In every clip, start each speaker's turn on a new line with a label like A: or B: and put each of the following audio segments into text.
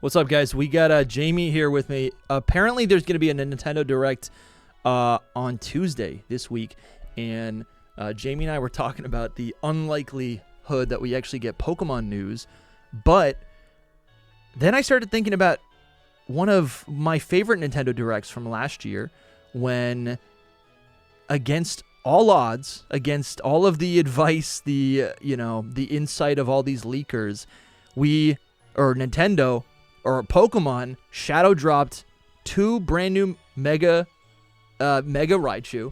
A: What's up, guys? We got Jamie here with me. Apparently, there's going to be a Nintendo Direct on Tuesday this week, and Jamie and I were talking about the unlikelihood that we actually get Pokemon news, but then I started thinking about one of my favorite Nintendo Directs from last year when, against all odds, against all of the advice, the insight of all these leakers, Nintendo or Pokemon shadow dropped 2 brand new Mega Raichu.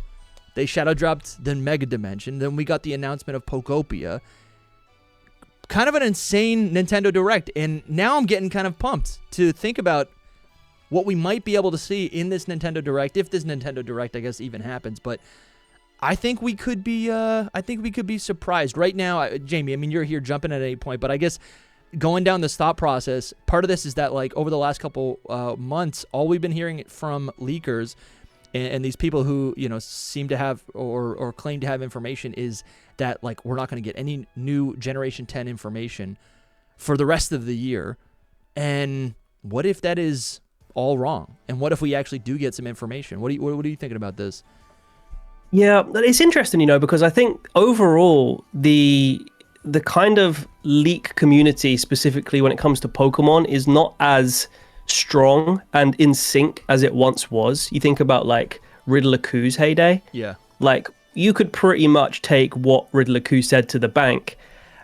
A: They shadow dropped the Mega Dimension. Then we got the announcement of Pokopia. Kind of an insane Nintendo Direct, and now I'm getting kind of pumped to think about what we might be able to see in this Nintendo Direct, if this Nintendo Direct, I guess, even happens. But I think we could be surprised right now. Jamie, I mean, you're here jumping at any point, but I guess going down this thought process, part of this is that, like, over the last couple months, all we've been hearing from leakers and these people who, seem to have or claim to have information is that, like, we're not going to get any new Generation 10 information for the rest of the year. And what if that is all wrong? And what if we actually do get some information? What are you thinking about this?
B: Yeah, it's interesting, because I think overall the kind of leak community, specifically when it comes to Pokemon, is not as strong and in sync as it once was. You think about, like, Riddler Q's heyday.
A: Yeah.
B: Like, you could pretty much take what Riddler Q said to the bank,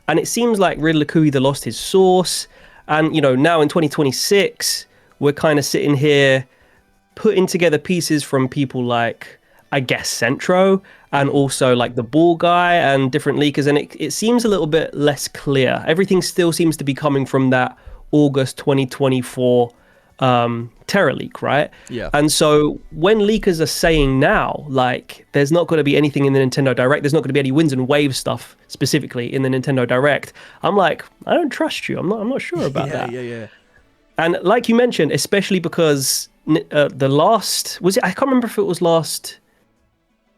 B: and it seems like Riddler Q either lost his source, and, now in 2026, we're kind of sitting here putting together pieces from people like, I guess, Centro, and also like the Ball guy and different leakers, and it seems a little bit less clear. Everything still seems to be coming from that August 2024 Terra leak, right?
A: Yeah.
B: And so when leakers are saying now, like, there's not going to be anything in the Nintendo Direct, there's not going to be any winds and waves stuff specifically in the Nintendo Direct, I'm like, I don't trust you. I'm not sure about that.
A: Yeah.
B: And like you mentioned, especially because the last, I can't remember if it was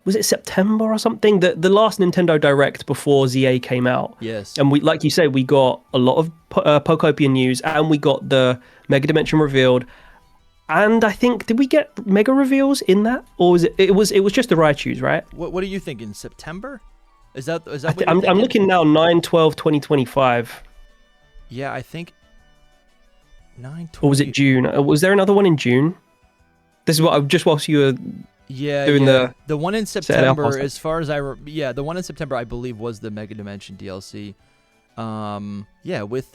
B: was it September or something? The last Nintendo Direct before ZA came out.
A: Yes.
B: And we, like you said, we got a lot of Pokopia news, and we got the Mega Dimension revealed. And I think, did we get Mega reveals in that, or was it was just the Raichus, right?
A: What are you thinking? September? Is that what
B: I'm looking now, 9/12/2025.
A: Yeah, I think 9/20.
B: Or was it June? Was there another one in June? This is what just whilst you were doing
A: the one in September, as far as the one in September I believe was the Mega Dimension DLC. With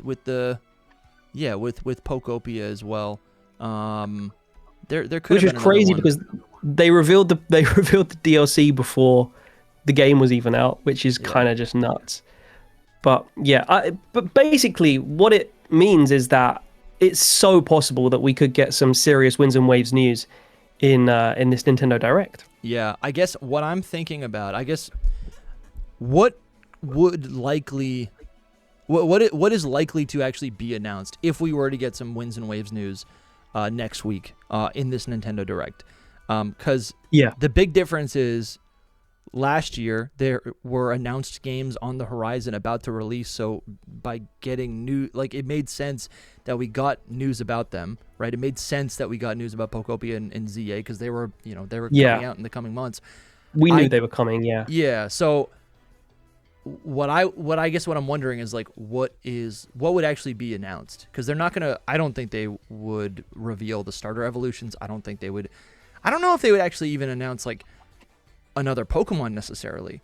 A: Pokopia as well. There could
B: Which
A: have
B: is
A: been
B: crazy
A: one.
B: because they revealed the DLC before the game was even out, which is kind of just nuts. But yeah, but basically what it means is that it's so possible that we could get some serious winds and waves news in this Nintendo Direct.
A: Yeah, I guess what I'm thinking about, what would likely, what is likely to actually be announced if we were to get some winds and waves news next week in this Nintendo Direct? Because the big difference is last year there were announced games on the horizon about to release, so by getting it made sense that we got news about them, right? It made sense that we got news about Pokopia and ZA because they were coming out in the coming months.
B: We knew they were coming, yeah.
A: Yeah, so what I'm wondering is, like, what would actually be announced? Because they're not gonna. I don't think they would reveal the starter evolutions. I don't know if they would actually even announce, like, another Pokemon necessarily.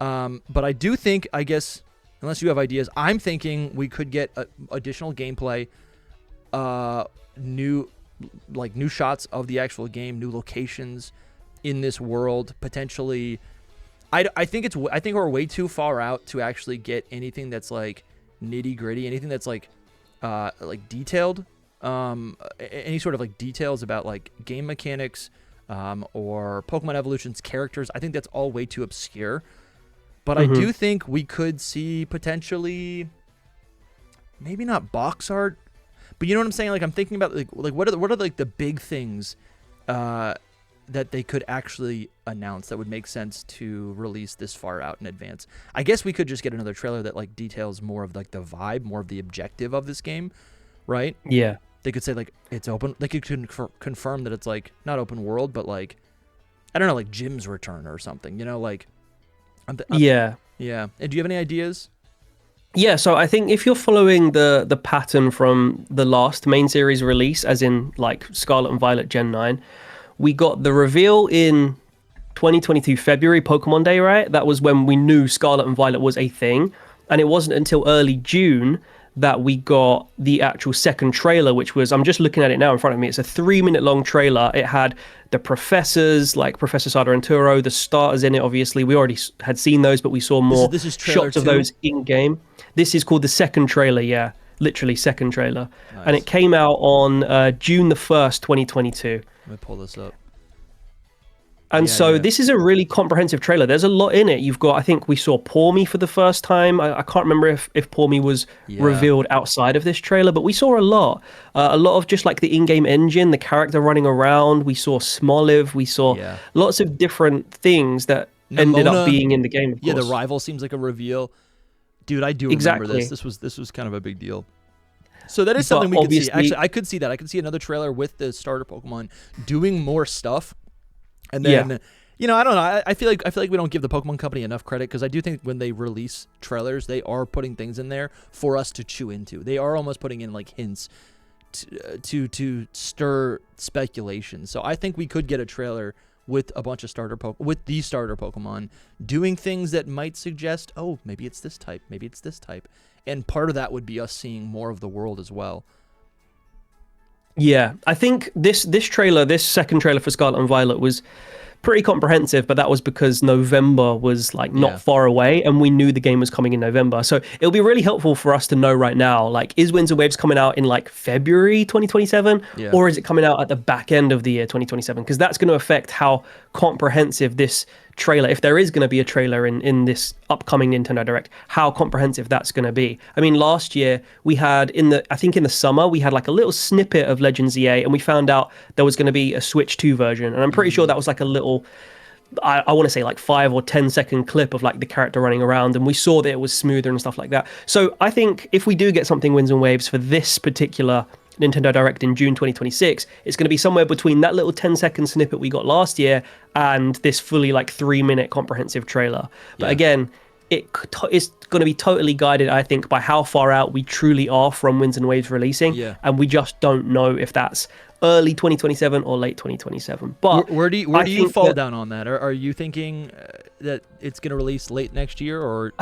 A: But I do think, I guess, unless you have ideas, I'm thinking we could get additional gameplay, new shots of the actual game, new locations in this world, potentially. I think we're way too far out to actually get anything that's, like, nitty gritty, anything that's like detailed, any sort of, like, details about, like, game mechanics, or Pokemon evolutions, characters. I think that's all way too obscure. But I do think we could see potentially, maybe not box art, but you know what I'm saying? Like, I'm thinking about, like what are like the big things that they could actually announce that would make sense to release this far out in advance. I guess we could just get another trailer that, like, details more of, like, the vibe, more of the objective of this game, right?
B: Yeah.
A: they could say like it's open. They could confirm that it's like not open world, but like I don't know, like Jim's Return or something. You know, like
B: Yeah.
A: yeah. And do you have any ideas?
B: Yeah, so I think if you're following the pattern from the last main series release, as in like Scarlet and Violet Gen 9, we got the reveal in 2022 February, Pokemon Day, right? That was when we knew Scarlet and Violet was a thing. And it wasn't until early June that we got the actual second trailer, which was, I'm just looking at it now in front of me, it's a 3-minute long trailer. It had the professors, like Professor Sada and Turo, the starters in it, obviously. We already had seen those, but we saw more
A: this is trailer
B: shots of
A: 2?
B: those in-game. This is called the second trailer, yeah. Literally second trailer.
A: Nice.
B: And it came out on June the 1st, 2022.
A: Let me pull this up.
B: And this is a really comprehensive trailer. There's a lot in it. You've got, I think we saw Pour Me for the first time. I can't remember if Pour Me was revealed outside of this trailer, but we saw a lot. A lot of just like the in-game engine, the character running around. We saw Smoliv. We saw lots of different things that ended up being in the game, of course.
A: Yeah, the rival seems like a reveal. Dude, I do remember this. This was kind of a big deal. So that is something we could see. Actually, I could see that. I could see another trailer with the starter Pokemon doing more stuff. And then, you know, I don't know. I feel like we don't give the Pokemon Company enough credit, because I do think when they release trailers, they are putting things in there for us to chew into. They are almost putting in like hints to stir speculation. So I think we could get a trailer with a bunch of with the starter Pokemon doing things that might suggest, oh, maybe it's this type, maybe it's this type, and part of that would be us seeing more of the world as well.
B: Yeah, I think this trailer, this second trailer for Scarlet and Violet was pretty comprehensive, but that was because November was like not far away and we knew the game was coming in November. So it'll be really helpful for us to know right now, like, is Winds and Waves coming out in like February 2027 or is it coming out at the back end of the year 2027? Because that's going to affect how comprehensive this trailer, if there is going to be a trailer in this upcoming Nintendo Direct, how comprehensive that's going to be. I mean, last year we had I think in the summer we had like a little snippet of Legends EA, and we found out there was going to be a Switch 2 version, and I'm pretty sure that was like a little, I want to say like 5 or 10 second clip of like the character running around, and we saw that it was smoother and stuff like that. So I think if we do get something Winds and Waves for this particular Nintendo Direct in June 2026, it's going to be somewhere between that little 10-second snippet we got last year and this fully like 3-minute comprehensive trailer. But again, it's going to be totally guided, I think, by how far out we truly are from Winds and Waves releasing, and we just don't know if that's early 2027 or late 2027. But
A: where do you fall down on that? Are you thinking that it's going to release late next year, or?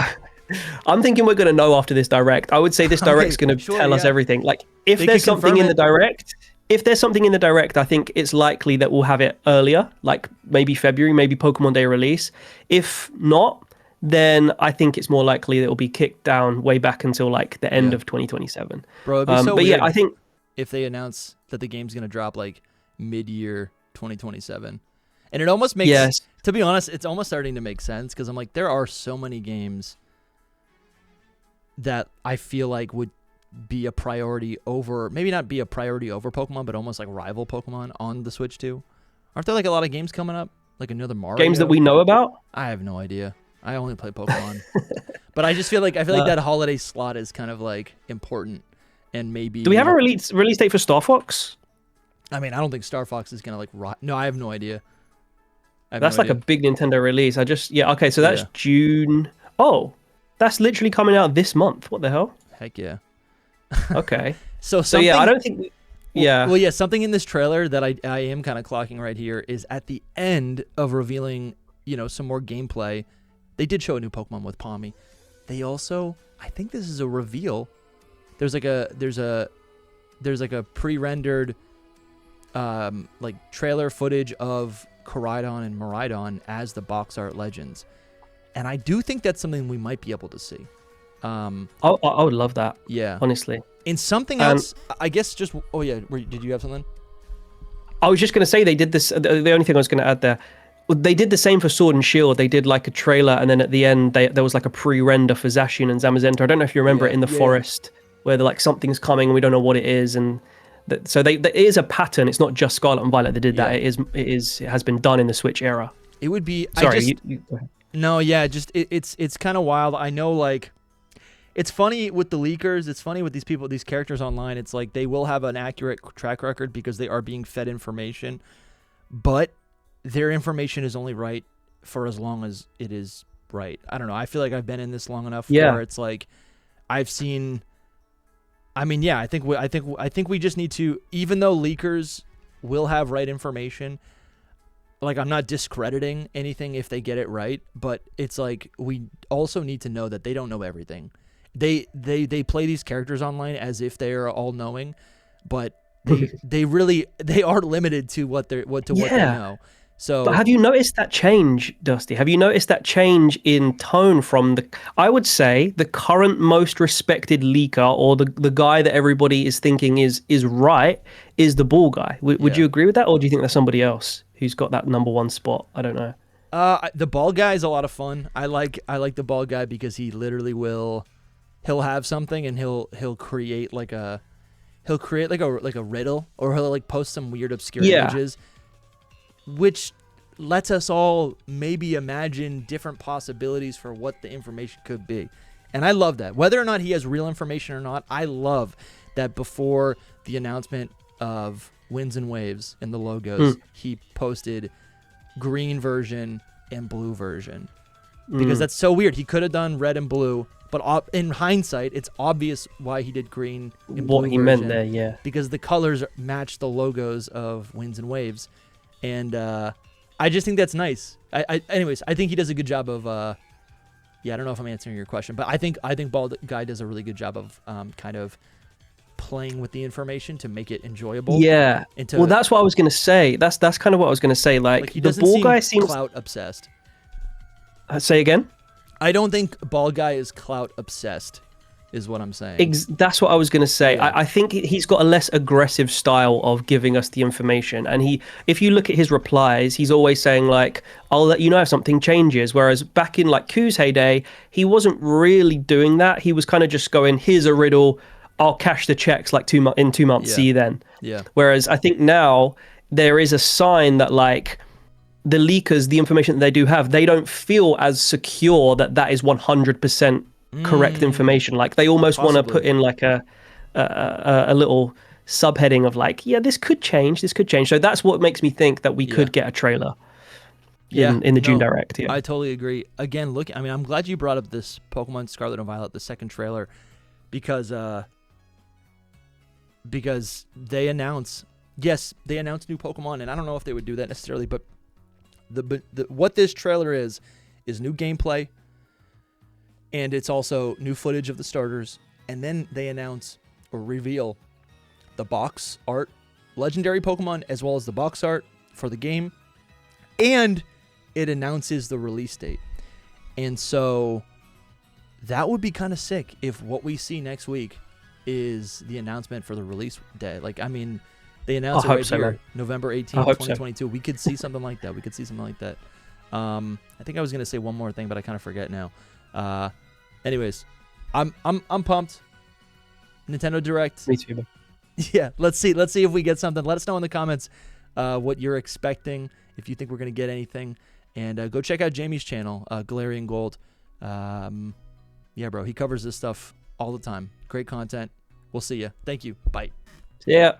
B: I'm thinking we're going to know after this Direct. I would say this Direct's going to tell us everything. Like, if there's something in the Direct, I think it's likely that we'll have it earlier, like maybe February, maybe Pokemon Day release. If not, then I think it's more likely that it will be kicked down way back until like the end of 2027.
A: Bro, it'd be so weird
B: I think
A: if they announce that the game's going to drop like mid-year 2027. And it almost makes, to be honest, it's almost starting to make sense, because I'm like, there are so many games that I feel like would be a priority over, maybe not be a priority over Pokemon, but almost like rival Pokemon on the Switch too. Aren't there like a lot of games coming up? Like another Mario?
B: Games that we know about?
A: I have no idea. I only play Pokemon. But I just feel like that holiday slot is kind of like important, and maybe.
B: Do we have a release date for Star Fox?
A: I mean, I don't think Star Fox is gonna like no, I have no idea.
B: That's like a big Nintendo release. Okay, so that's June. Oh, that's literally coming out this month. What the hell?
A: Heck yeah.
B: Okay.
A: So
B: yeah, I don't think.
A: Well, yeah, something in this trailer that I am kind of clocking right here is at the end of revealing, you know, some more gameplay. They did show a new Pokemon with Palmy. They also, I think this is a reveal. There's like a pre-rendered like trailer footage of Koraidon and Miraidon as the box art legends. And I do think that's something we might be able to see.
B: I would love that. Yeah. Honestly.
A: In something else, I guess just... Oh, yeah. Did you have something?
B: I was just going to say they did this... The only thing I was going to add there, they did the same for Sword and Shield. They did like a trailer, and then at the end, there was like a pre-render for Zacian and Zamazenta. I don't know if you remember it in the forest, where they're like, something's coming, and we don't know what it is. And so it is a pattern. It's not just Scarlet and Violet that did that. It has been done in the Switch era.
A: It would be...
B: Sorry,
A: No, yeah, just it's kind of wild. I know, like... it's funny with the leakers. It's funny with these people, these characters online. It's like they will have an accurate track record because they are being fed information, but their information is only right for as long as it is right. I don't know. I feel like I've been in this long enough where it's like I've seen. I mean, yeah, I think we just need to, even though leakers will have right information. Like, I'm not discrediting anything if they get it right, but it's like we also need to know that they don't know everything. They play these characters online as if they are all knowing, but they are limited to what they know. So,
B: but have you noticed that change, Dusty? Have you noticed that change in tone from I would say the current most respected leaker, or the guy that everybody is thinking is right, is the ball guy. Would you agree with that, or do you think there's somebody else who's got that number one spot? I don't know.
A: The ball guy is a lot of fun. I like the ball guy because he literally he'll have something and he'll create like a riddle, or he'll like post some weird obscure images, which lets us all maybe imagine different possibilities for what the information could be. And I love that. Whether or not he has real information or not, I love that before the announcement of Winds and Waves and the logos, he posted green version and blue version. Because that's so weird. He could have done red and blue, but in hindsight, it's obvious why he did green and blue
B: what he
A: version,
B: meant there, yeah.
A: because the colors match the logos of Winds and Waves. And I just think that's nice. Anyways, I think he does a good job of. I don't know if I'm answering your question, but I think Bald Guy does a really good job of kind of playing with the information to make it enjoyable.
B: Yeah. Well, that's what I was gonna say. That's kind of what I was gonna say. Like
A: he
B: the
A: doesn't
B: ball
A: seem
B: guy seems
A: clout obsessed.
B: Say again.
A: I don't think Bald Guy is clout obsessed, is what I'm saying.
B: That's what I was going to say.
A: Yeah.
B: I think he's got a less aggressive style of giving us the information. And if you look at his replies, he's always saying like, I'll let you know if something changes. Whereas back in like Q's heyday, he wasn't really doing that. He was kind of just going, here's a riddle. I'll cash the checks like in 2 months.
A: Yeah.
B: See you then.
A: Yeah.
B: Whereas I think now there is a sign that like the leakers, the information that they do have, they don't feel as secure that is 100% correct information. Like they almost want to put in like a little subheading of like, yeah, this could change. So that's what makes me think that we could get a trailer in the June Direct. Yeah,
A: I totally agree. Again, I'm glad you brought up this Pokemon Scarlet and Violet, the second trailer, because they announce new Pokemon, and I don't know if they would do that necessarily, but what this trailer is new gameplay, and it's also new footage of the starters, and then they announce or reveal the box art, legendary Pokemon, as well as the box art for the game, and it announces the release date. And so that would be kind of sick if what we see next week is the announcement for the release day. Like, I mean, they announced it right here, November 18th, 2022. So. We could see something like that. I think I was gonna say one more thing, but I kind of forget now. Anyways, I'm pumped. Nintendo Direct.
B: Me too.
A: Yeah, let's see if we get something. Let us know in the comments what you're expecting, if you think we're gonna get anything, and go check out Jamie's channel, Galarian Gold. Yeah, bro, he covers this stuff all the time. Great content. We'll see you. Thank you. Bye.
B: Yeah.